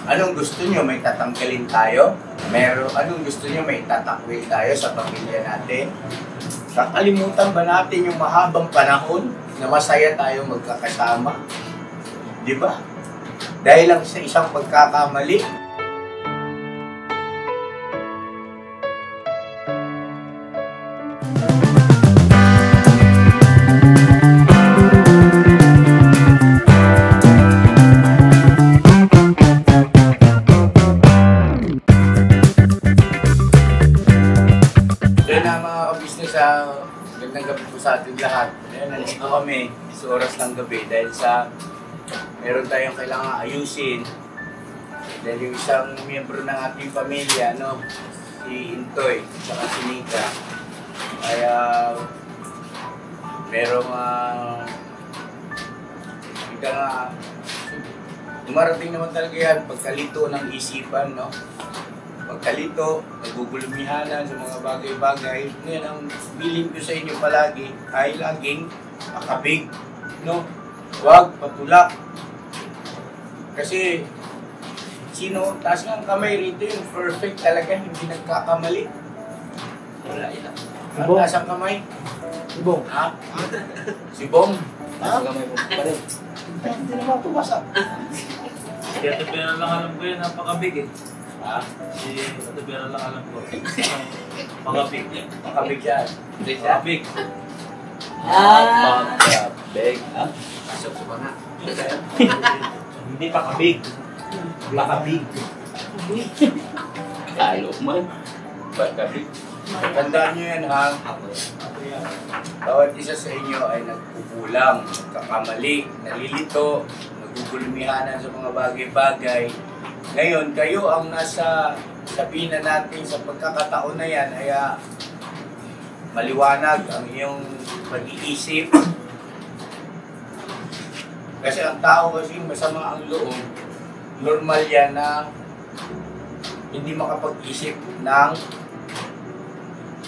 Anong gusto nyo? May tatanggalin tayo? Anong gusto nyo? May tatakwil tayo sa pamilya natin? Kakalimutan ba natin yung mahabang panahon na masaya tayo magkakasama? Di ba? Dahil lang sa isang pagkakamali. Magandang gabi po sa ating lahat. Ayan, nandito kami sa oras ng gabi dahil sa meron tayong kailangan ayusin. Dahil yung isang miyembro ng ating pamilya, no, si Intoy, saka si Nika, kaya merong dumarating naman talaga yan pagkalito ng isipan, no? Pagkalito, nagugulumihanan sa mga bagay-bagay. Ngayon, ang bilin ko sa inyo palagi ay laging makabig, no? Huwag patulak. Kasi, taas nga ang kamay rito yung perfect talaga, hindi nagkakamali. Wala ilang. Ang taas ang kamay? Si Bong. Ha? Si Bong? Ha? Kamay mo pa rin. Hindi naman pumasak. Kaya tapera lang alam ko yun, napakabig eh. Ha? Si tapera lang alam ko. Pakabig yan. Makabig yan. Pakabig. Pakabig. Ha? Pasok sa mga. Hindi pakabig. Pakabig. Talo man. Pakabig. Tandaan nyo yan, ha? Bawat isa sa inyo ay nagkukulang, nagkakamali, nalilito, nagugulumihanan sa mga bagay-bagay. Ngayon, kayo ang nasa sabihin natin sa pagkakataon na yan, ay maliwanag ang iyong pag-iisip. Kasi ang tao kasi masama ang loob, normal yan na hindi makapag-isip ng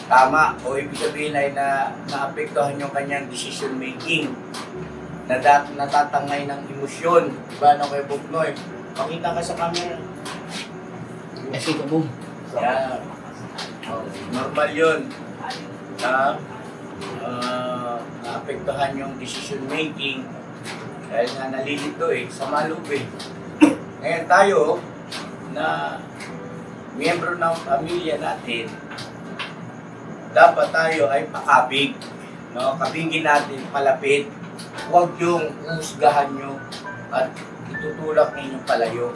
tama o ibig sabihin ay naapektuhan yung kanyang decision making, natatangay ng emosyon. Diba, ano kay Buknoy? Pakita ka sa camera. Kasi ka, Bong. Yeah. Normal yun. Naapektuhan yung decision making dahil nga nalilito sa maloob Ngayon tayo na miyembro ng pamilya natin, dapat tayo ay pakabig. No? Kabigin natin, palapit. Huwag yung husgahan nyo at itutulak ninyo palayo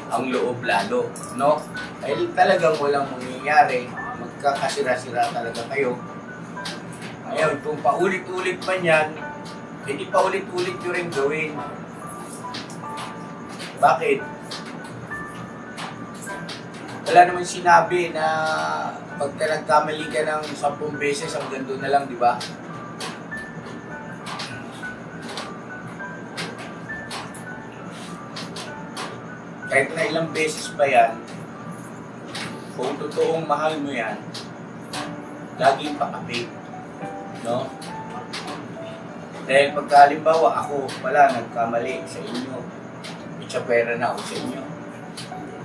ang loob lalo. No? Dahil talagang walang mangyayari, magkakasira-sira talaga kayo. Ngayon, kung paulit-ulit pa yan, hindi paulit-ulit nyo rin gawin. Bakit? Wala naman sinabi na pagka nagkamali ka ng 10 beses, hanggang doon na lang, di ba? Kahit na ilang beses pa yan, kung totoong mahal mo yan, laging pakapig. No? Dahil pagka halimbawa ako pala nagkamali sa inyo, itsapera na ako sa inyo.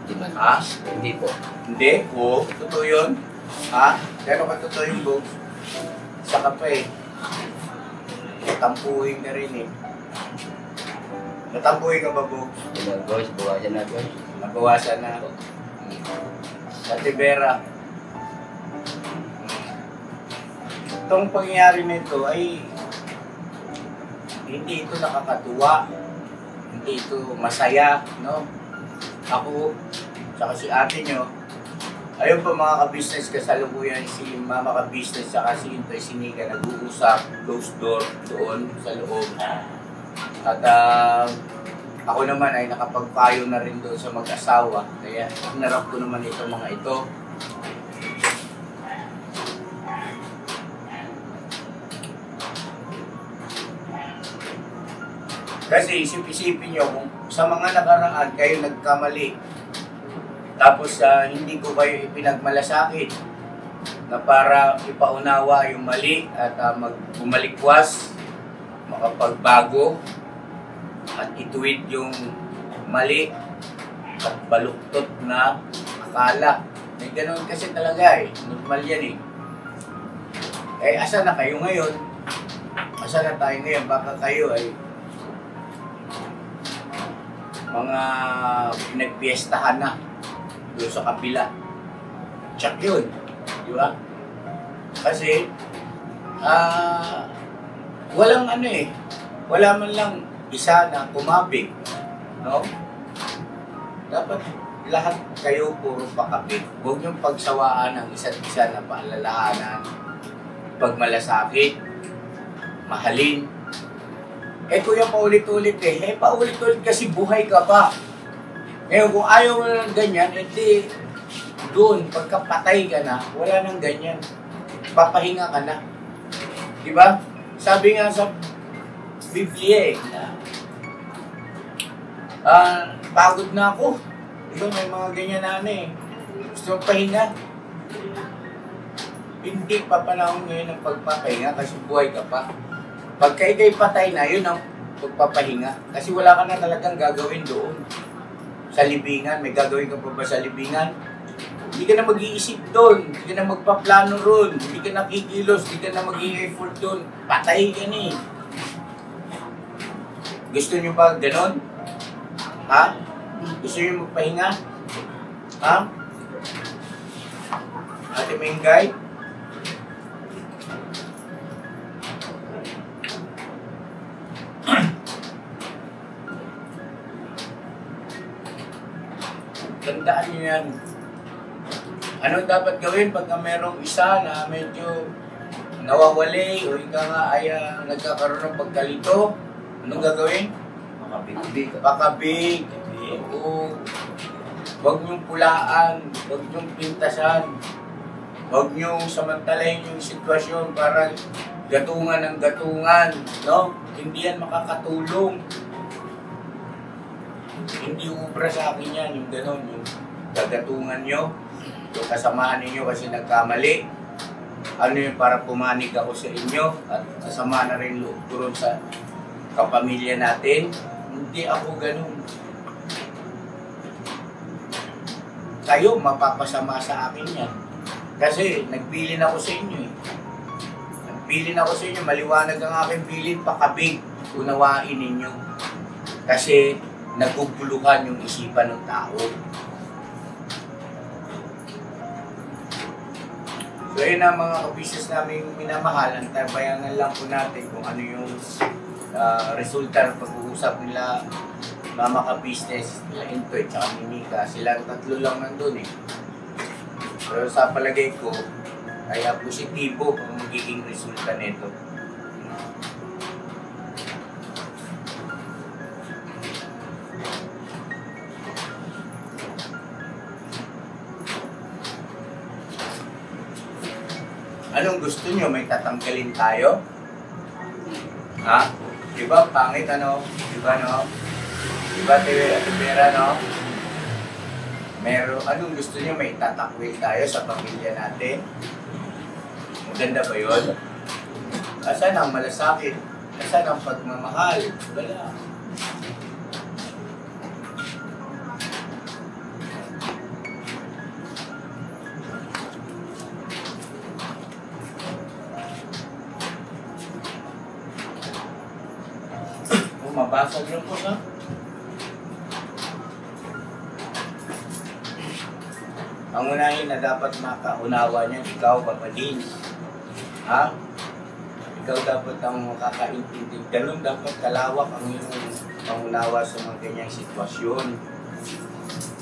Hindi man. Ha? Hindi po. Hindi? Oo. Totoo yun? Ha? Pero totoo yung Bog. Saka pa natampuhin ka rin Natampuhin ka ba, Bog? Boys, bawasan na, boys. Nabawasan na. Sa Tibera. Itong pangyayari nito ay hindi ito nakakatuwa. Hindi ito masaya, no? Ako, saka si ate nyo, ayun pa mga ka-business, kasalukuyan si mama ka-business, saka si Intoy, si Nika, nag-uusap, closed door doon sa loob. At ako naman ay nakapagpayo na rin doon sa mag-asawa, kaya hinarap ko naman itong mga ito. Kasi isip-isipin nyo, kung sa mga nakaraan kayo nagkamali, tapos hindi ko kayo ipinagmalasakit na para ipaunawa yung mali at bumalikwas, makapagbago, at ituwid yung mali, at baluktot na akala. May ganun kasi talaga eh. Normal yan eh. Eh, asa na kayo ngayon? Asa na tayo ngayon? Baka kayo ay mga pinagpiestahan na doon sa kabila. Check yun. Di ba? Kasi, walang ano eh. Wala man lang isa na kumabig. No? Dapat lahat kayo puro pakabig. Huwag niyong pagsawaan ng isa't isa na paalalahanan, pagmalasakit, mahalin. Eh kuya, paulit-ulit eh. Paulit-ulit kasi buhay ka pa. Ngayon, kung ayaw mo ng ganyan, edi doon, pagkapatay ka na, wala nang ganyan. Papahinga ka na. Diba? Sabi nga sa Biblia eh, na pagod na ako. Diba, may mga ganyan na ano eh. Gusto mong pahinga. Hindi pa panahon ngayon ng pagpapahinga kasi buhay ka pa. Pagka ikay patay na, yun ang pagpapahinga. Kasi wala ka na talagang gagawin doon. Sa libingan, may gagawin ka pa ba sa libingan? Hindi ka na mag-iisip doon. Hindi ka na magpaplano roon. Hindi ka na kikilos. Hindi ka na mag-i-effort doon. Patay ka na eh. Gusto nyo ba ganon? Ha? Gusto nyo magpahinga? Ha? Ate Mengay? Tandaan nyo yan. Anong dapat gawin pag merong isa na medyo nawawali o ika nga ay nagkakaroon ng pagkalito? Anong gagawin? Makabig. Pakabig. O, huwag niyong pulaan. Huwag niyong pintasan. Huwag niyong samantalahin yung sitwasyon para gatungan ng gatungan. No? Hindi yan makakatulong. Hindi ubra sa akin yan, yung gano'n, yung gagatungan nyo, yung kasamaan ninyo kasi nagkamali. Ano yun, para pumanig ako sa inyo at kasama na rin loob ko rin sa kapamilya natin. Hindi ako gano'n. Kayo, mapapasama sa akin yan. Kasi nagbilin ako sa inyo eh. Nagbilin ako sa inyo, maliwanag ang aking bilin, pakabig, unawain ninyo. Kasi naguguluhan yung isipan ng tao. So yun ang mga kabisnes namin minamahal. Antabayanan lang po natin kung ano yung resulta ng pag-uusap nila mama ka-business nila Intoy at ni Mika. Silang tatlo lang nandun eh. Pero sa palagay ko ay positibo ang magiging resulta nito. Anong gusto nyo? May tatanggalin tayo? Ha? Diba? Pangit ano? Diba no? Diba Tibera no? Anong gusto nyo? May tatakwil tayo sa pamilya natin? Maganda ba yun? Asan ang malasakit? Asan ang pagmamahal? Wala. Mabasag lang po na. Ang unahin na dapat makaunawa niya, ikaw, Papa Dean. Ha? Ikaw dapat ang makakaintindi. Ganun dapat kalawak ang iyong pangunawa sa mga ganyang sitwasyon.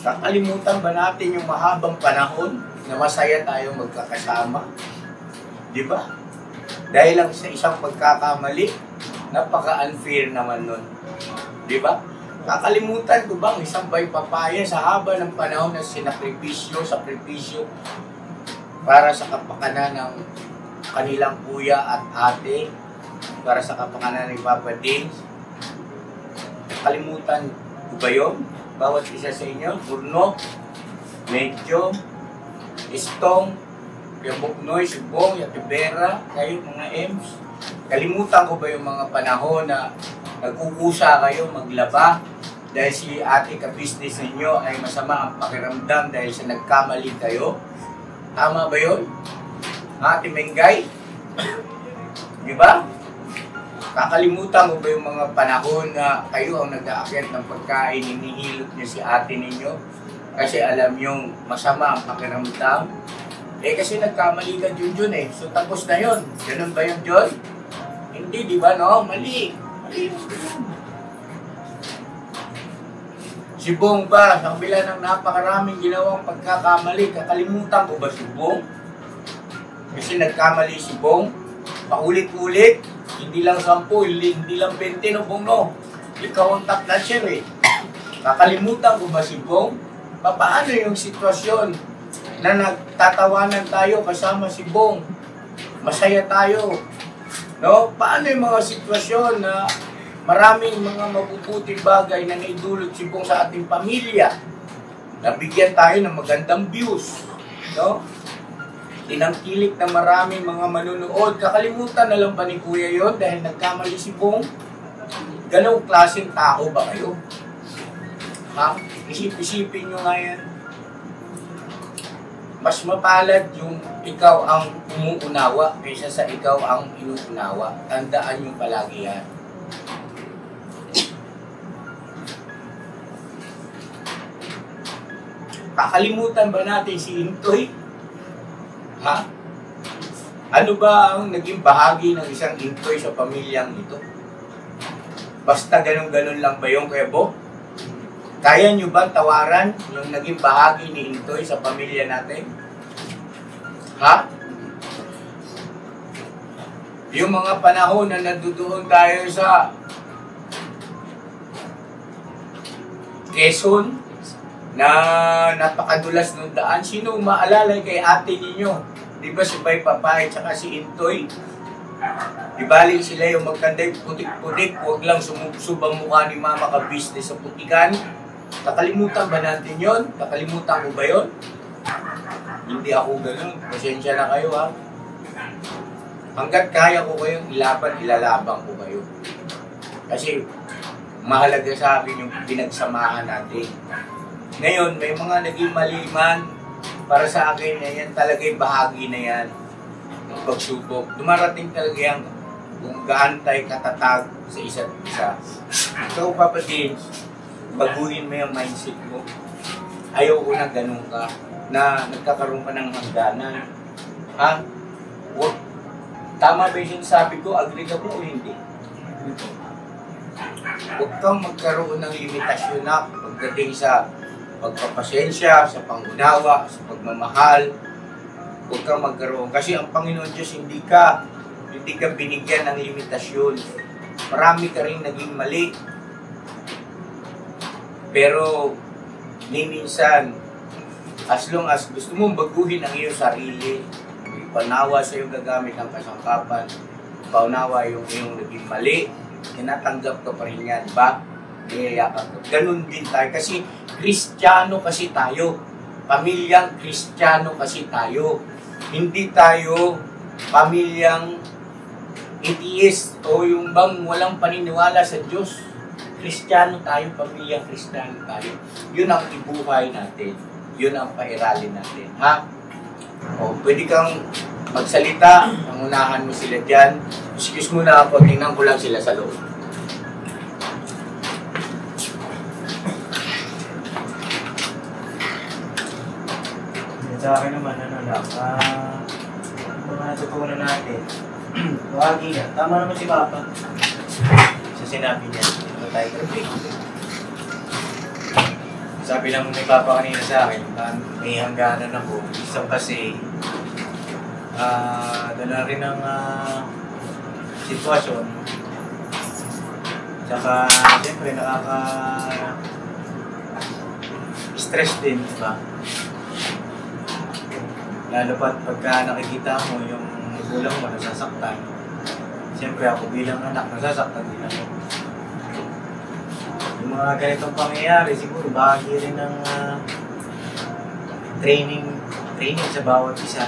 Kakalimutan ba natin yung mahabang panahon na masaya tayong magkakasama? Di ba? Dahil lang sa isang pagkakamali, napaka-unfair naman nun. Di ba? Kakalimutan ko bang isang bay papaya sa haba ng panahon na sakripisyo para sa kapakanan ng kanilang kuya at ate, para sa kapakanan ni Papa Dins. Kakalimutan ko ba yun? Bawat isa sa inyo, Burno, Medyo, Istong, Buknoy, Subong, Yatibera, kayo mga Ems. Kalimutan ko ba yung mga panahon na nagkukusa kayo maglaba dahil si ate ka-business ninyo ay masama ang pakiramdam dahil sa nagkamali kayo. Tama ba yun? Ate Mengay? Di ba? Kakalimutan mo ba yung mga panahon na kayo ang nag-aakyat ng pagkain, hinihilot niyo si ate ninyo? Kasi alam yung masama ang pakiramdam. Kasi nagkamali ka Junjun So tapos na yun. Ganun ba yun, John? Hindi, di ba no? Mali. Mali yung ganun. Si Bong ba, sa kabila ng napakaraming ginawang pagkakamali, kakalimutan ko ba si Bong? Kasi nagkamali si Bong, paulit-ulit, hindi lang 10, hindi lang 20, no Bong, no? Ikaw ang top notcher Kakalimutan ko ba si Bong? Paano yung sitwasyon na nagtatawanan tayo kasama si Bong? Masaya tayo. No? Paano yung mga sitwasyon na maraming mga mabubuting bagay na naidulot si Bong sa ating pamilya? Nabigyan tayo ng magandang views. No? Tinangkilik na maraming mga manunood. Kakalimutan na lang ba ni Kuya yon dahil nagkamali si Bong? Ganong klaseng tao ba kayo? Ha? Isip-isipin nyo nga yan. Mas mapalad yung ikaw ang umuunawa kaysa sa ikaw ang inuunawa. Tandaan nyo palagi yan. Kakalimutan ba natin si Intoy? Ha? Ano ba ang naging bahagi ng isang Intoy sa pamilyang ito? Basta ganun-ganun lang ba yung Kuya Bo? Kaya nyo ba tawaran yung naging bahagi ni Intoy sa pamilya natin? Ha? Yung mga panahon na nandoon tayo sa Quezon na napakadulas ng daan, sino maalala kay ate ninyo? Di ba si Bay Papay at si Intoy? Di bali sila yung magkanday putik-putik, huwag lang sumubang mukha ni mama ka-business sa putikan. Kakalimutan ba natin yon? Kakalimutan ko ba yon? Hindi ako ganun. Pasensya na kayo ha. Hanggat kaya ko kayong ilaban, ilalabang ko kayo. Kasi mahalaga sa akin yung pinagsamahan natin. Ngayon, may mga naging maliman para sa akin na yan talaga yung bahagi na yan ng pagsubok. Dumarating talaga yan kung gaano tayo katatag sa isa't isa. So, kapatid, baguhin mo yung mindset mo. Ayaw ko na ganun ka, na nagkakaroon ka ng hangganan. Ha? Tama ba yung sabi ko? Agree ka po o hindi? Huwag kang magkaroon ng limitasyon na pagdating sa pagpapasensya, sa pangunawa, sa pagmamahal. Huwag kang magkaroon. Kasi ang Panginoon Diyos, hindi ka binigyan ng limitasyon. Marami ka rin naging mali. Pero, minsan, as long as gusto mong baguhin ang iyong sarili, ipanawa sa iyo gagamit ng kasangkapan, paunawa yung iyong naging mali, tinatanggap ka pa rin yan, ba? Niyayakap ka. Ganun din tayo. Kasi, Kristiyano kasi tayo. Pamilyang Kristiyano kasi tayo. Hindi tayo pamilyang atheist o yung bang walang paniniwala sa Diyos. Kristiyano tayo, pamilyang Kristiyano tayo. Yun ang ibuhay natin. Yun ang pairalin natin. Ha? O, pwede kang magsalita, pangunahan mo sila dyan. Excuse mo na ako, tingnan ko lang sila sa loob. Sa akin naman, mga natutunan natin, wagi na. Tama naman si Papa. Sa sinabi niya, ito tayo perfect. Sabi lang ni Papa kanina sa akin, may hangganan ako, isang kasi, dala rin ng sitwasyon. Tsaka, siyempre, stress din, diba? Lalo pat pagka nakikita mo yung gulang mo nasasaktan. Siyempre ako bilang anak, nasasaktan din ako. Yung mga ganitong pangyayari, siguro bahagi rin ng training sa bawat isa.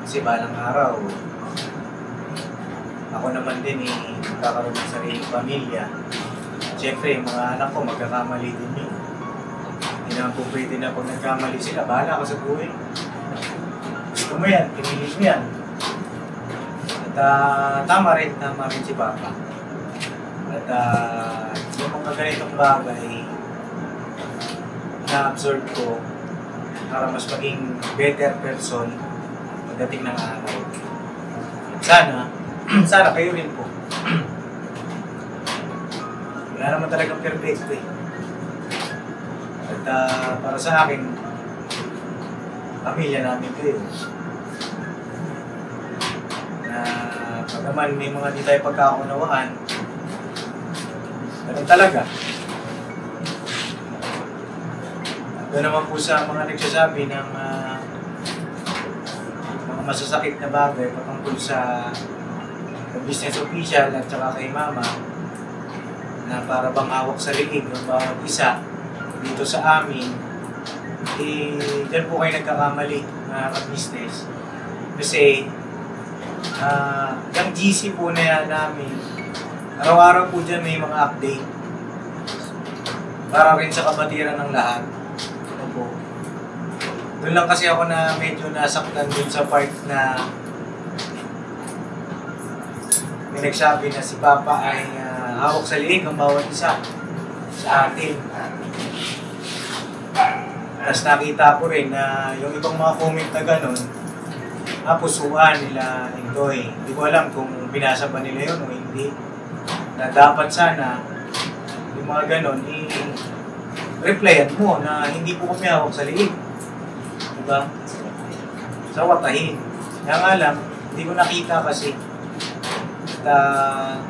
Kasi balang araw, ako naman din magkakaroon ng sariling pamilya. Siyempre, yung mga anak ko, magkakamali din yun. Hindi naman po pwede na pag nagkamali sila, bahala ka sa buhay. Gusto mo yan, pinilis mo yan. At tama rin si Papa. At yung mga ganitong bagay, na-absorb ko para mas maging better person pagdating ng araw. Sana kayo rin po. Wala naman talagang perfecto eh. At para sa akin, pamilya namin kayo. Na pag naman may mga di tayo pagkakunawaan, ganun talaga. Doon naman po sa mga nagsasabi ng mga masasakit na bagay patungkol sa business official at saka kay Mama na para bang hawak sa liig ng bawat isa dito sa amin, dyan po kayo nagkakamali na business. Kasi yung GC po na namin, araw-araw po dyan may mga update para rin sa kabatiran ng lahat. Doon lang kasi ako na medyo nasaktan dun sa part na may nagsabi na si Papa ay hawak sa liig ang bawat isa sa atin. Tapos nakita ko rin na yung ibang mga comment na gano'n, pusuan nila Indoy. Hindi ko alam kung binasa ba nila yun o hindi. Na dapat sana yung mga gano'n, replyan mo na hindi po kami hawak sa liig. Diba? Sa watahin. Kaya nga lang, hindi ko nakita kasi. At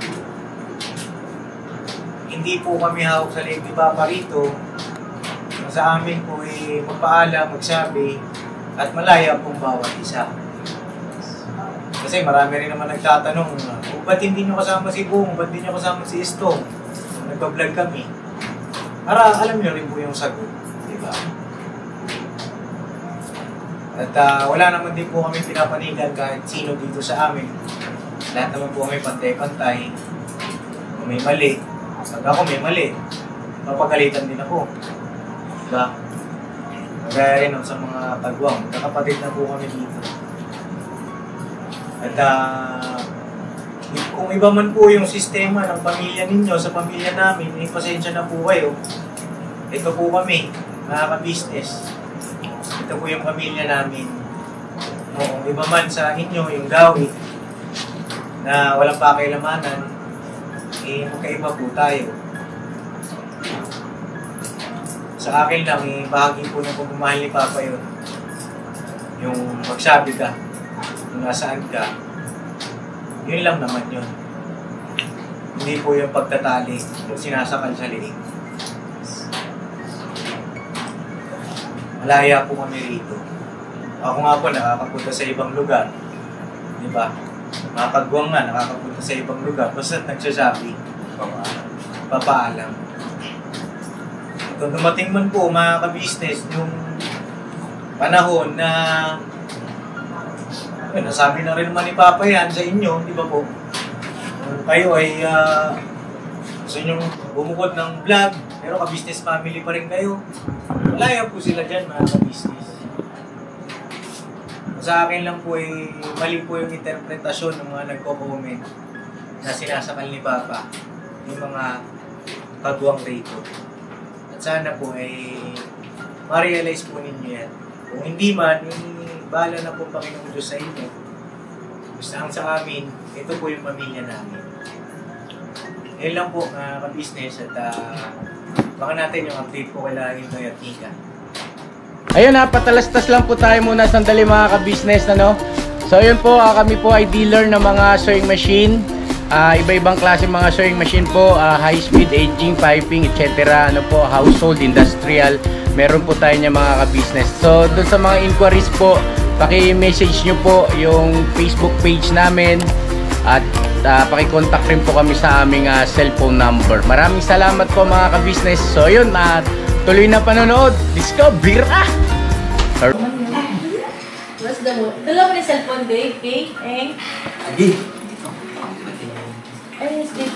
hindi po kami hawak sa liig ni Papa rito. Sa amin po magpaalam, magsabi, at malaya pong bawat isa. Kasi marami rin naman nagtatanong, ba't hindi nyo kasama si Bong? Ba't hindi nyo kasama si Istong? Nagpa-vlog kami. Para alam nyo rin po yung sagot. Diba? At wala naman din po kami pinapanigan kahit sino dito sa amin. Lahat naman po kami pantay-pantay. Kung may mali, pag ako may mali, papagalitan din ako. Diba? Magaya rin sa mga tagwang. Kakapatid na po kami dito. At kung iba man po yung sistema ng pamilya ninyo sa pamilya namin, pasensya na po kayo. Ito po kami, mga ka-business. Ito po yung pamilya namin. Kung iba man sa inyo, yung gawi, na walang pakialamanan, magkaiba po tayo. Sa akin lang, bahagi po ng pagmamahal ni Papa yun. Yung magsabi ka, kung nasaan ka, yun lang naman yun. Hindi po yung pagtatali, yung sinasakal sa liig. Malaya po kami rito. Ako nga po nakakapunta sa ibang lugar. Di ba? Mga kagwang nga nakakapunta sa ibang lugar. Basta nagsasabi, papaalam. Kung dumating man po mga ka-business yung panahon na nasabi na rin naman ni Papa yan sa inyo, di ba po? Kung kayo ay gusto nyo bumukod ng vlog, pero ka-business family pa rin kayo, malaya po sila dyan mga ka-business. Sa akin lang po ay mali po yung interpretasyon ng mga nagko-comment na sinasakal ni Papa yung mga kagwang rito. At sana po ay ma-realize po ninyo yan. Kung hindi man, bahala na po Panginoong Diyos sa inyo. Basta ang sa amin, ito po yung pamilya namin. Yan lang po mga ka-business at baka natin yung update po kay Indoy at Nika. Ayun ha, patalastas lang po tayo muna sandali mga ka-business, ano? So ayun po, kami po ay dealer ng mga sewing machine. Iba-ibang klase mga sewing machine po, high speed, aging, piping, etc. Ano po, household, industrial. Meron po tayo niya mga ka-business. So doon sa mga inquiries po, paki-message nyo po yung Facebook page namin. At paki-contact rin po kami sa aming cellphone number. Maraming salamat po mga ka-business. So yun, tuloy na panonood. Discover! What's the mo? Dalawa ni cellphone, Dave. Okay? Eh? Agi! Ay, yes, Dave.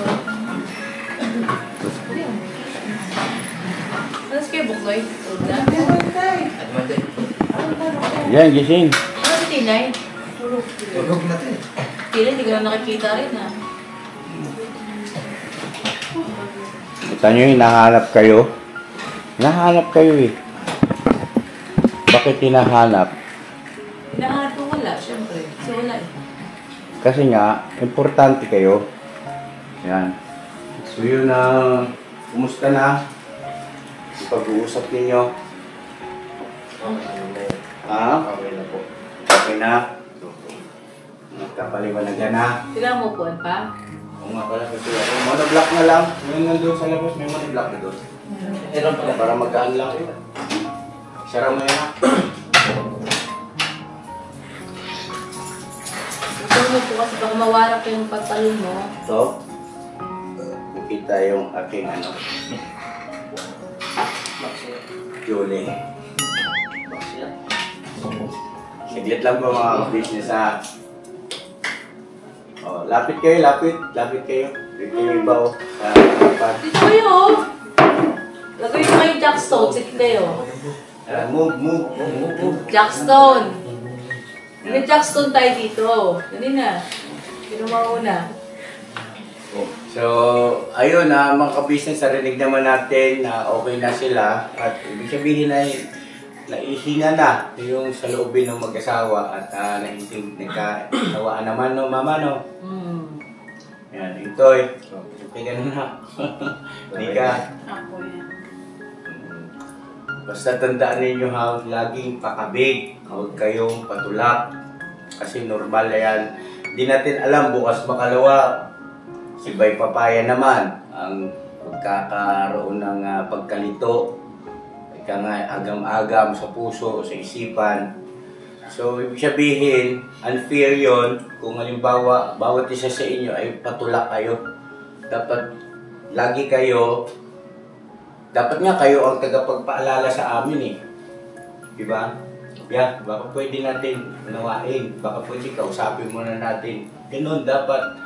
kayo, Buknoy. Tulog na. At mati. Yan, gising. Ano si Tinay? Tulog na tayo. Tila, hindi ko na nakikita rin ha. Kita nyo, hinahanap kayo. Hinahanap kayo eh. Bakit hinahanap? Hinahanap ko wala, syempre. Kasi wala eh. Kasi nga, importante kayo. Yan. So yun na, kumusta na? Pag-uusap ninyo. Ha? Okay na po. Okay na? Nagkapaliwanagan na? Kailangan mo upuan pa? Oo nga pala kasi ako. Monoblock na lang. Ngayon nandun sa labas, may monoblock na doon. Meron pala. Para magkaan lang yun. Sara mo yan. Upuan mo po kasi baka mawarak yung pantalon mo. So, nakita yung aking ano. Julie. Saglit lang po mga business ha. Oh, lapit kayo, lapit. Lapit kayo. Dito yung ibaw sa harapan. Dito kayo oh! Lagay ko kayong jackstone. Sige kayo. Move. Jackstone! May jackstone tayo dito. Ganun na. Sino mauna? So, ayun na mga ka-business, narinig naman natin na okay na sila at ibig sabihin na naihinga na yung sa loobin ng mag-asawa at nagkatawaan naman no, mama no? Yan, Intoy. Okay ka na. Hindi ka. Ako yan. Basta tandaan ninyo ha, laging pakabig. Huwag kayong patulak. Kasi normal na yan. Hindi natin alam, bukas makalawa. Si Bay Papaya naman, ang pagkakaroon ng pagkalito. Ika nga, agam-agam sa puso o sa isipan. So, ibig sabihin, unfair yun kung halimbawa, bawat isa sa inyo ay patulak kayo. Dapat, lagi kayo, dapat nga kayo ang tagapagpaalala sa amin eh. Diba? Yeah, baka pwede natin unawain. Baka pwede kausapin muna natin. Ganun, dapat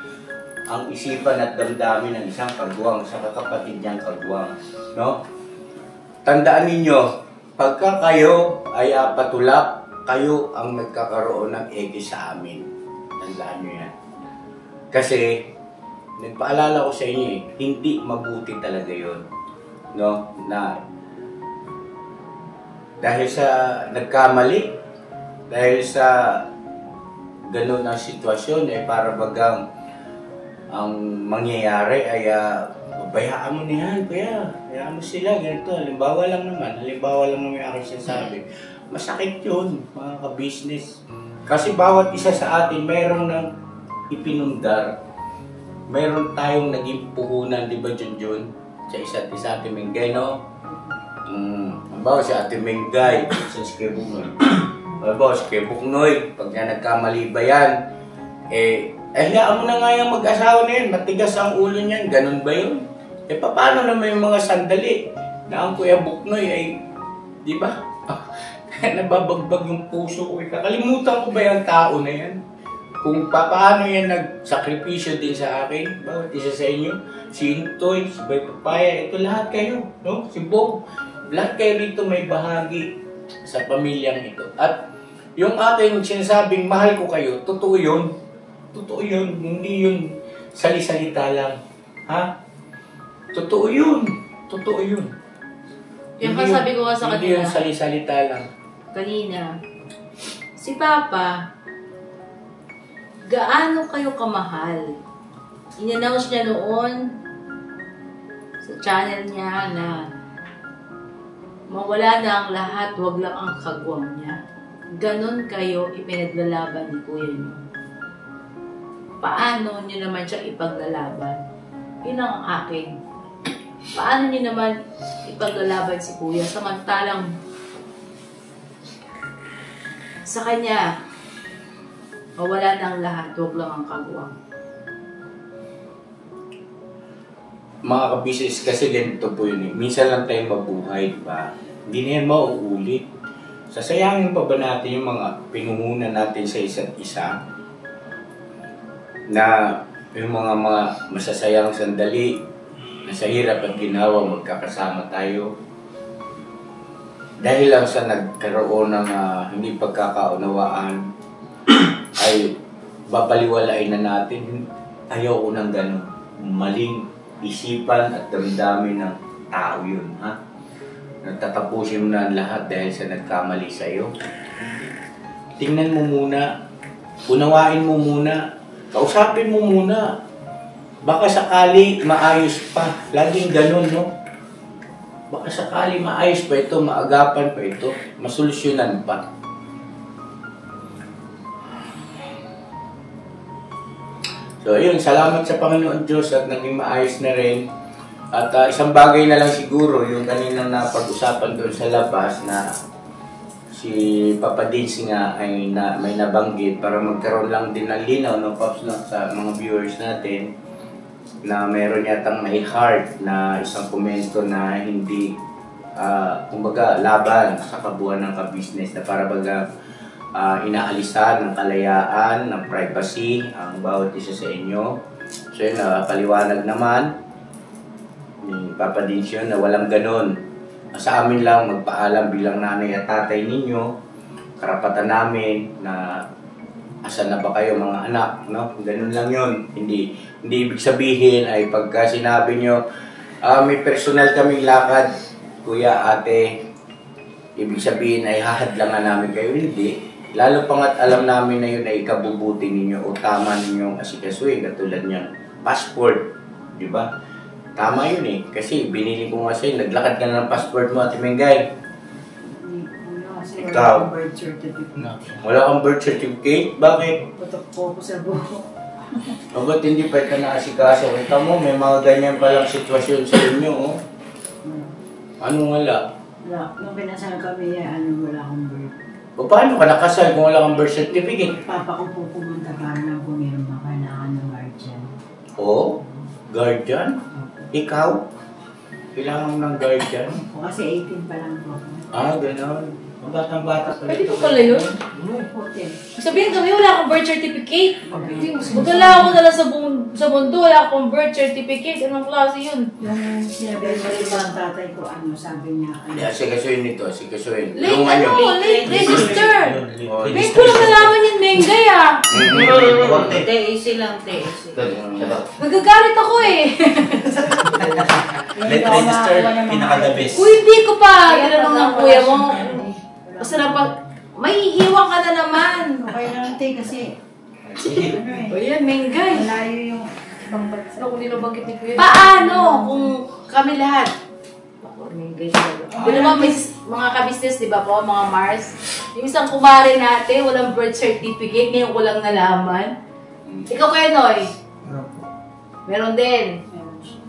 ang isipan at damdamin ng isang kagwang sa kakapatid niyang kagwang. No? Tandaan ninyo, pagka kayo ay patulak, kayo ang nagkakaroon ng ege sa amin. Tandaan nyo yan. Kasi, nagpaalala ko sa inyo eh, hindi mabuti talaga yun. No? Na, dahil sa nagkamali, dahil sa ganun ang sitwasyon, eh, para bagang ang mangyayari ay bayaan mo niyan, kuya. Bayaan mo sila, ganito. Halimbawa lang naman yung aking sinasabi. Masakit yun, mga ka-business. Kasi bawat isa sa atin, mayroon ng ipinundar. Mayroon tayong naging puhunan, di ba, Junjun? Sa isa't isa, Ate Mengay, no? Halimbawa si Ate Mengay, sa Skebuknoy. Halimbawa, si Skebuknoy, pag nagkamali ba yan, hayaan mo na nga yung mag-asawa na yun, matigas ang ulo niyan, ganun ba yun? Paano naman yung mga sandali na ang Kuya Buknoy ay, di ba? Nababagbag yung puso ko. Kakalimutan ko ba yung tao na yan? Kung paano yan nagsakripisyo din sa akin, bawat isa sa inyo, si Intoy, si Bay Papaya, ito lahat kayo, no? Si Bob, lahat kayo rito may bahagi sa pamilyang ito. At yung aking sinasabing mahal ko kayo, totoo yun. Totoo yun, hindi yun sali-salita lang. Ha? Totoo yun. Totoo yun. Yung kasabi ko nga sa Hindi kanila, yun sali-salita lang. kanina, si Papa, gaano kayo kamahal? In-announce niya noon sa channel niya na mawala na ang lahat, wag lang ang kagwang niya. Ganon kayo ipinaglalaban ni Kuya niyo. Paano niyo naman siya ipaglalaban? Yun ang akin. Paano niyo naman ipaglalaban si Kuya samantalang sa kanya mawala na ang lahat, wag lang ang kagwang. Mga ka-business, kasi ganito po yun eh. Minsan lang tayong mabuhay, di ba? Hindi na yan mauulit. Sasayangin pa ba natin yung mga pinungunan natin sa isa't isa? Na yung mga masasayang sandali na sa hirap at ginawa magkakasama tayo. dahil lang sa nagkaroon ng hindi pagkakaunawaan ay babaliwalain na natin. Ayaw ko ng ganun. Maling isipan at damdamin ng tao yun, ha? Nagtatapusin mo na ang lahat dahil sa nagkamali sa'yo. Tingnan mo muna, unawain mo muna, kausapin mo muna. Baka sakali maayos pa. Laging ganun, no? Baka sakali maayos pa ito, maagapan pa ito, masolusyonan pa. So, ayun, salamat sa Panginoon Diyos at naging maayos na rin. At isang bagay na lang siguro, yung kaninang napag-usapan doon sa labas na si Papa Dins nga ay may nabanggit para magkaroon lang din ng linaw, no, Pops, no, sa mga viewers natin na meron yatang may heart na isang komento na hindi, kumbaga, laban sa kabuuan ng ka-business na para baga inaalisan ng kalayaan, ng privacy ang bawat isa sa inyo. So yun, paliwanag naman ni Papa Dins yun na walang ganon. Sa amin lang magpaalam bilang nanay at tatay ninyo, karapatan namin na asan na ba kayo mga anak, no? Ganun lang yun. Hindi ibig sabihin ay pagka sinabi nyo, may personal kaming lakad, kuya, ate, ibig sabihin ay hahadlangan namin kayo. Hindi. Lalo pangat alam namin na yun ay ikabubuti ninyo o tama ninyong asikasuhin, katulad niyang passport, di ba? Tama yun eh, kasi binili ko nga sa'yo, naglakad ka na ng passport mo, Ate Mengay. Ikaw? Birth certificate. Wala kang birth certificate? Bakit? Putok po ako sa buho. O ba't hindi pa ito naasikaso? Kita mo, may mga ganyan palang sitwasyon sa inyo, oh. Ano wala? Wala. Nung pinasal kami, wala akong birth. O paano ka nakasal kung wala kang birth certificate? Papa ko po pumunta para lang po meron ba kailangan ng guardian. Oh? Guardian? Ikaw? Kailangan mo ng guardian? O kasi 18 pa lang po ako. Ganon. Ang batang-bata pa. Pwede po pala yun? Okay. Sabihin kami, wala akong birth certificate. Magkala ako na lang sa mundo, wala akong birth certificate. Anong klase yun? Yung sinabi ko rin ng tatay ko, sabi niya, Asikasuhin nito, asikasuhin. Late register. Oh, Ngayon ko lang nalaman yung Mengay TAC lang, TAC. Nagagalit ako eh. Late register, pinaka-the best. Uy, hindi ko pa. Ginanong ng kuya mo. Basta na may iiwan ka na naman. okay lang tayo kasi, O yan, Mengay. malayo yung ibang bansa. Ano kung nilabanggit ni kuya? Paano kung kami lahat? Ako, Mengay talaga. Di naman may mga ka-business, di ba po, mga Mars? Yung isang kumare natin, walang birth certificate, ngayon ko lang nalaman. Ikaw kayo, Noy? Meron din. Meron siya.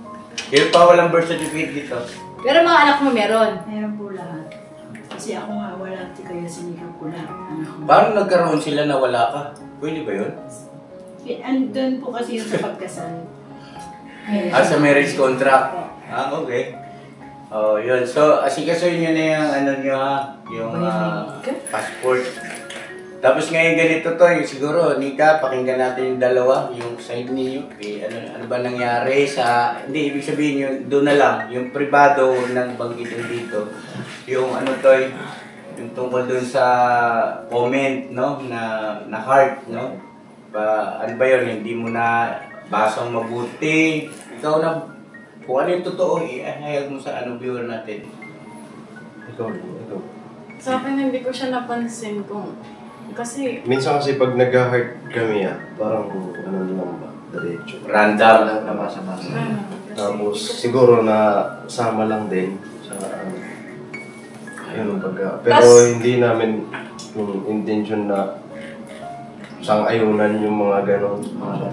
Yung pa walang birth certificate dito. Pero mga anak mo meron. Meron po lahat. Kasi ako nga wala, kaya sinikap ko lahat. Anak ko. Paano nagkaroon sila na wala ka? Pwede ba yun? Andun po kasi yun sa pagkasal. Sa marriage contract. Okay. Oh, yun. So, asikasuhin nyo na yung ano nyo ha, yung passport. Tapos ngayon ganito to, siguro, Nika, pakinggan natin yung dalawa, yung side niyo. Ano ba nangyari sa, hindi, ibig sabihin yun, doon na lang, yung privado ng banggitin dito. Yung ano to, yung tungkol doon sa comment, no, na heart, no. Ano ba yun, hindi mo na basang mabuti. Ikaw na, kung ano yung totoo, ihayag mo sa viewer natin. Ito. Sa akin, hindi ko siya napansin kung... Kasi... Minsan kasi pag nag-heart kami parang ano lang ba, diretso. Random. Namasa-masa. Tapos siguro na sama lang din sa yun pagka. Pero hindi namin yung intention na sang-ayunan yung mga ganon.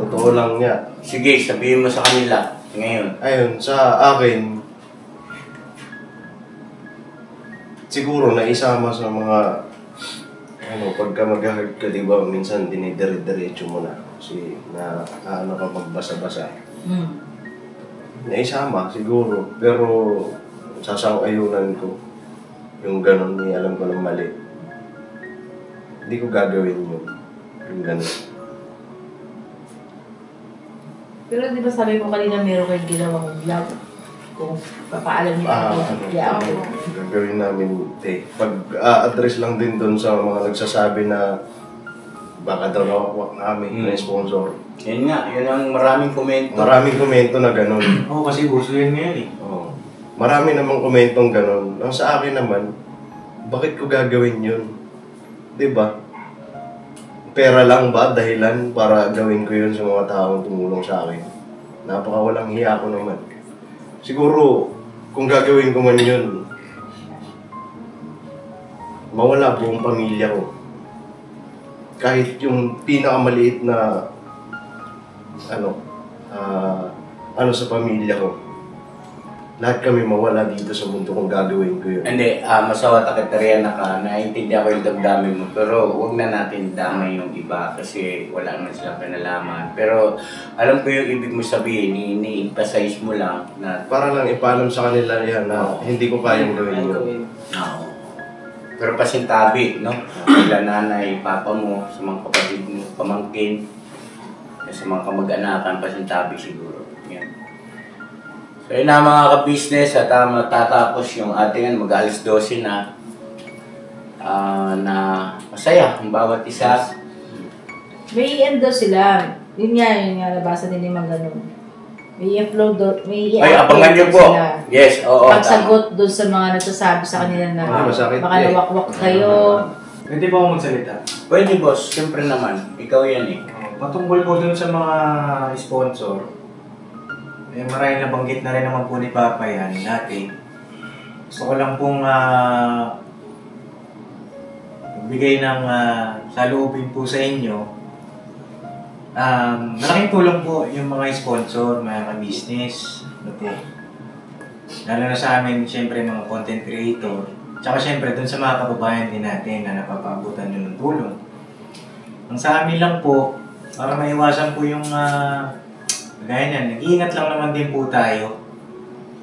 Totoo lang niya. Sige, sabihin mo sa kanila ngayon. Ayun, sa akin, siguro na isama sa mga pagka mag-heart ka, diba, minsan dinidire-diretso mo na kasi na ka magbasa-basa. Naisama siguro, pero sasang-ayunan ko yung ganon, alam ko ng mali. Hindi ko gagawin yung ganon. Pero di ba sabi ko kanina meron kayong ginawang vlog? Kung papaalam niyo ako, yeah, ako. Gagawin namin, pag-address lang din doon sa mga nagsasabi na baka daw nawakwak namin na sponsor. Yan nga, yun ang maraming komento. Maraming komento na gano'n. Oo, kasi uso yun ngayon eh. Oo. Marami namang komentong gano'n. Ang sa akin naman, bakit ko gagawin yun? Diba? Pera lang ba dahilan para gawin ko yun sa mga taong tumulong sa akin? Napakawalang hiya ko naman. Siguro, kung gagawin ko man yun, mawala buong pamilya ko. Kahit yung pinakamaliit na sa pamilya ko. Lahat kami mawala dito sa mundo kung gagawin ko yun. Hindi, masawa takatarian na ka, naiintindihan ko yung damdamin mo, pero huwag na natin damay yung iba kasi wala naman silang pinalaman. Pero alam ko yung ibig mo sabihin, ini-emphasize mo lang na... Para lang ipaalam sa kanila yan na hindi ko kayang gawin yun. Oo. Pero pasintabi, no? Sila nanay, papa mo, sa mga kapatid mo, pamangkin, sa mga kamag-anakan, pasintabi siguro. Yan. So yun na mga ka-business at matatapos yung ating mag-alas 12 na na masaya ang bawat isa. May i-end daw sila. Yun nga, nabasa din yung mga ganun. May i-upload doon, may Ay, abangan nyo po. Sila. Yes, oo. Pagsagot doon sa mga nagsasabi sa kanila na baka nawakwak kayo. Pwede ba ako magsalita? Pwede boss, siyempre naman. Ikaw yan eh. Patungkol po dun sa mga sponsor, maraming nabanggit na rin naman po ni Papa yan dati. Gusto ko lang pong bigay ng saloobin po sa inyo. Malaking tulong po yung mga sponsor, mga ka-business. Lalo na sa amin, siyempre mga content creator. Tsaka siyempre dun sa mga kababayan din natin na napapaabutan nyo ng tulong. Ang sa amin lang po, para maiwasan po yung gaya niyan, nag-iingat lang naman din po tayo.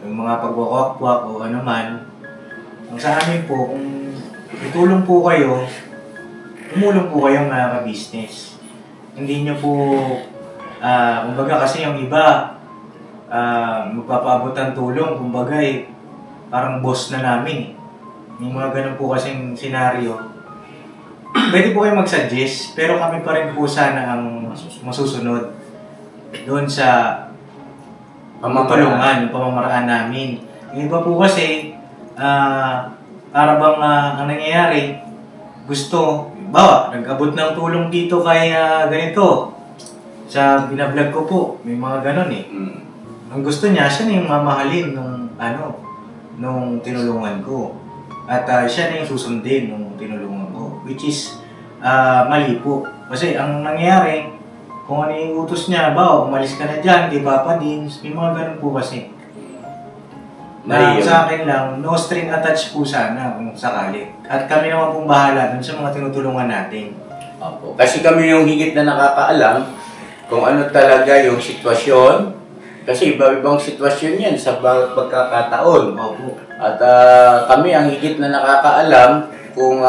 Yung mga pagwakwak-wak o ano man. Ang sa amin po, kung itulong po kayo, tumulong po kayong mga ka-business. Hindi nyo po, kumbaga kasi yung iba, magpapaabot ng tulong, kumbaga parang boss na namin. Yung mga ganun po kasing senaryo. Pwede po kayo mag-suggest, pero kami pa rin po sana ang masusunod doon sa pamamarahan, yung pamamaraan namin. Yung iba po kasi, para bang ang nangyayari, gusto, nag-abot ng tulong dito kay ganito. Sa binablog ko po, may mga ganon eh. Ang gusto niya, siya na yung mamahalin nung tinulungan ko. At siya na yung susundin nung tinulungan ko. Which is, mali po. Kasi ang nangyayari, kung ano yung utos niya, umalis ka na dyan, di ba pa din, may mga ganun po kasi. Sa akin lang, no string attached po sana kung sakali. At kami naman pong bahala dun sa mga tinutulungan natin. Opo. Kasi kami yung higit na nakakaalam kung ano talaga yung sitwasyon. Kasi iba-ibang sitwasyon yan sa bawat pagkakataon. Opo. At kami ang higit na nakakaalam kung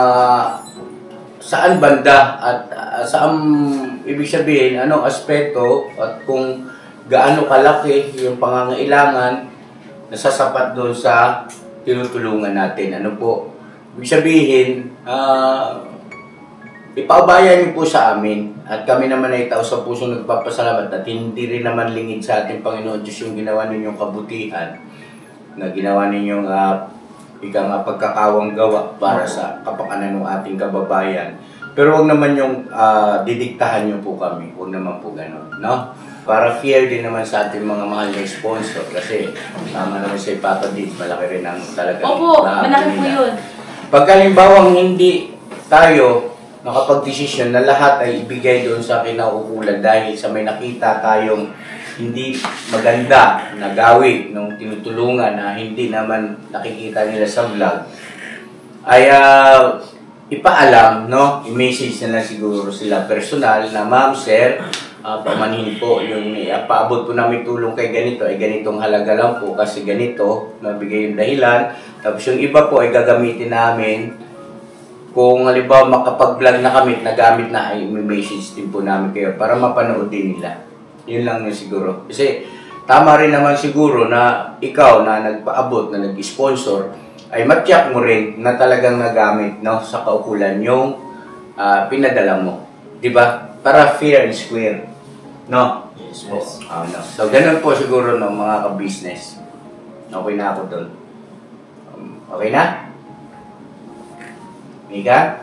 saan banda at saan ibig sabihin, anong aspeto at kung gaano kalaki yung pangangailangan na sasapat doon sa tinutulungan natin. Ano po? Ibig sabihin, ipaubayan niyo po sa amin at kami naman ay tao sa puso nagpapasalamat at hindi rin naman lingid sa ating Panginoon Diyos yung ginawa ninyong kabutihan na ginawa ninyong pagkakawang gawa para sa kapakanan ng ating kababayan. Pero huwag naman yung didiktahan niyo po kami. Huwag naman po ganun, no? Para fair din naman sa ating mga mahal na sponsor. Kasi tama naman si Papa Did, malaki rin ang talagang... Opo, malaki po yun. Pagkalimbawang hindi tayo nakapag-desisyon na lahat ay ibigay doon sa kinauukulan dahil sa may nakita tayong hindi maganda na gawi ng tinutulungan na hindi naman nakikita nila sa vlog, ay ipaalam, no? I-message na lang siguro sila personal na, ma'am, sir, pamanhin po yung paabot po namin tulong kay ganito, ay ganitong halaga lang po kasi ganito, nabigay yung dahilan. Tapos yung iba po ay gagamitin namin kung halimbawa makapag-vlog na kami, nagamit na, ay i-message din po namin kayo para mapanood din nila. Yun lang yun siguro. Kasi tama rin naman siguro na ikaw na nagpaabot, na nag-sponsor, ay matyak mo rin na talagang nagamit, no, sa kaukulan yung pinadala mo. Diba? Para fair and square. No? Yes, No. So, ganun po siguro no, mga ka-business. Okay na ako doon. Okay na? Mika?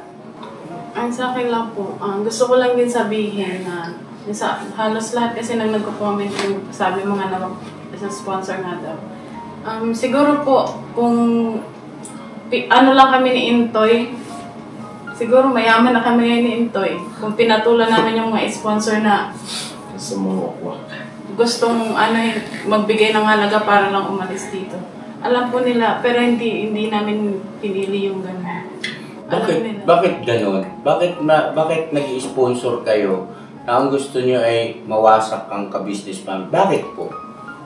Ang sa akin lang po, gusto ko lang din sabihin na halos lahat kasi nang nagko-comment yung sabi mga na sa sponsor nga daw. Siguro po, kung ano lang kami ni Intoy, siguro mayaman na kami ni Intoy. Kung pinatulan namin yung mga sponsor na gustong magbigay ng halaga para lang umalis dito. Alam po nila, pero hindi namin pinili yung gano'n. Bakit gano'n? Bakit nag-i-sponsor kayo na ang gusto nyo ay mawasak ang ka-business plan? Bakit po?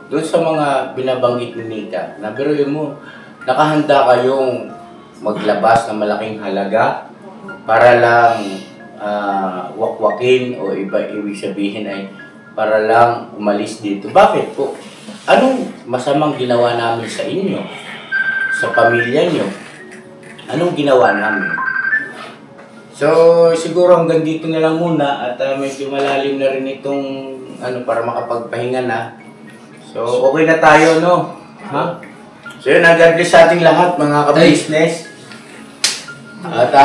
Doon sa mga binabanggit ni Nika, na biruin mo, nakahanda kayong maglabas ng malaking halaga para lang wakwakin o ibig sabihin ay para lang umalis dito. Bakit po? Anong masamang ginawa namin sa inyo? Sa pamilya nyo? Anong ginawa namin? So, siguro hanggang dito na lang muna at medyo malalim na rin itong para makapagpahinga na. So, okay na tayo, no? Ha? So, yun, God bless sa ating lahat, mga ka-business. At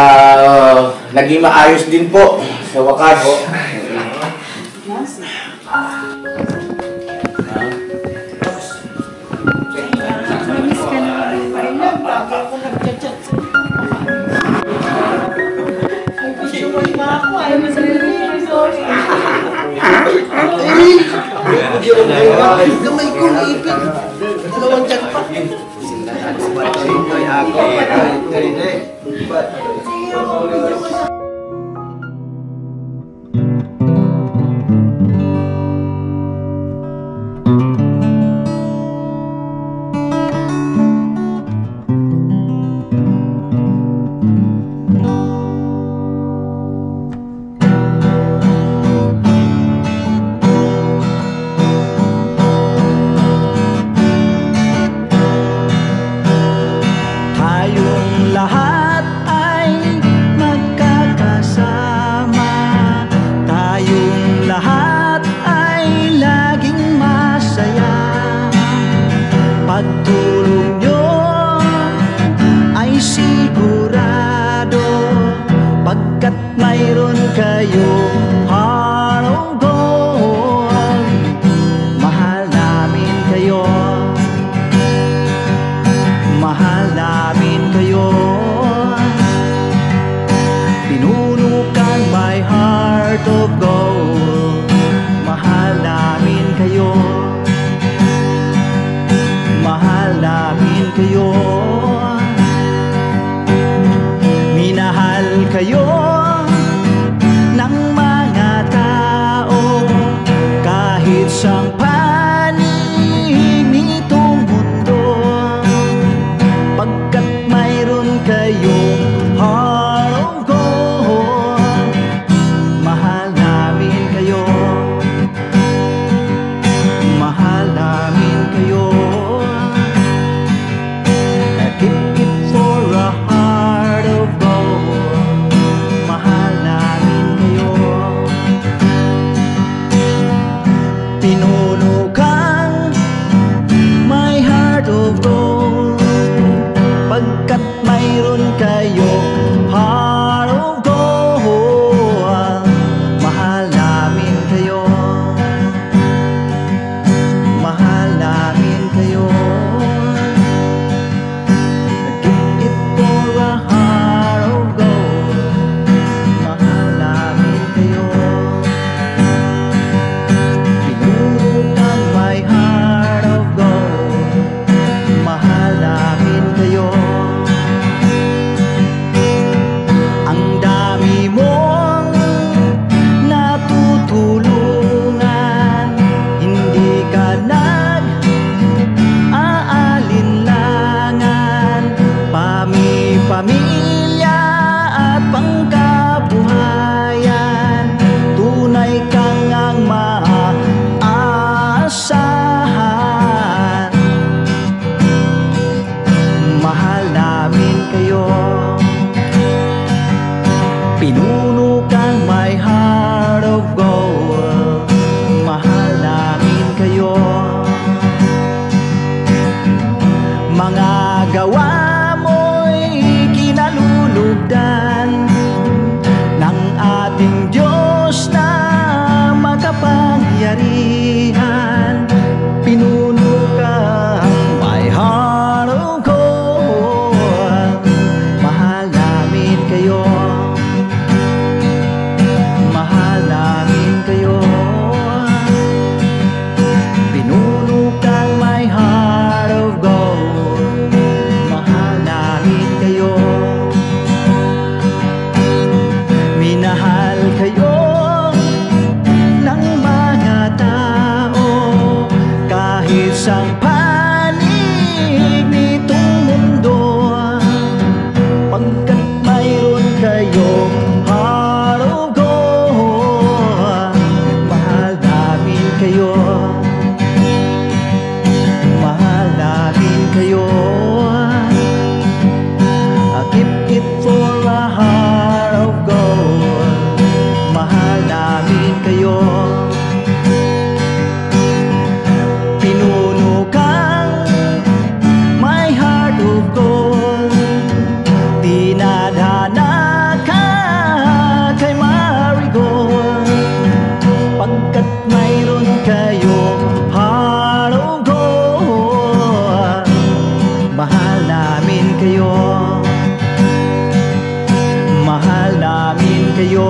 naging maayos din po sa wakas. Miss ka na rin pa rin lang. Bago ako nag-chat sa ay, pasuway na ako. Ayaw na sa rin. Sorry. Gamay kong ipin. Dalawang chat pa. Tayong lahat ay magkakasama. Tayong lahat ay laging masaya. Pagtulong nyo ay sigurado, pagkat mayroon kayo heart of gold. Mahal namin kayo. Mahal namin kayo. Pinunukan my heart of gold. Mahal namin kayo. Mahal namin kayo. Minahal kayo ng mga tao kahit sang panig nitong mundo, pagkat mayroon kayong heart of gold. Mahal namin kayo. Mahal namin kayo. Keep it for a heart of gold. Mahal namin kayo. Pinunukan my heart of gold, pagkat mayroon kayo Pinuno kang my heart of gold. Mahal namin kayo. Mga gawa mo'y kinalulugdan ng ating Diyos na makapangyarihan. Pinuno kang my heart of gold. Mahal namin kayo. Mahal namin kayo. Pinuno kang my heart of gold. Mahal namin kayo. Minahal kayo ng mga tao kahit sa panig nitong mundo, pagkat mayroon kayong heart of gold. Mahal namin kayo. Mahal namin kayo. I keep it for a heart of gold. Mahal namin kayo. Pinuno kang my heart of gold. Dinadhana ka kay Marigold, pagkat mayroon kayong heart of gold. Mahal namin kayo. Mahal namin kayo.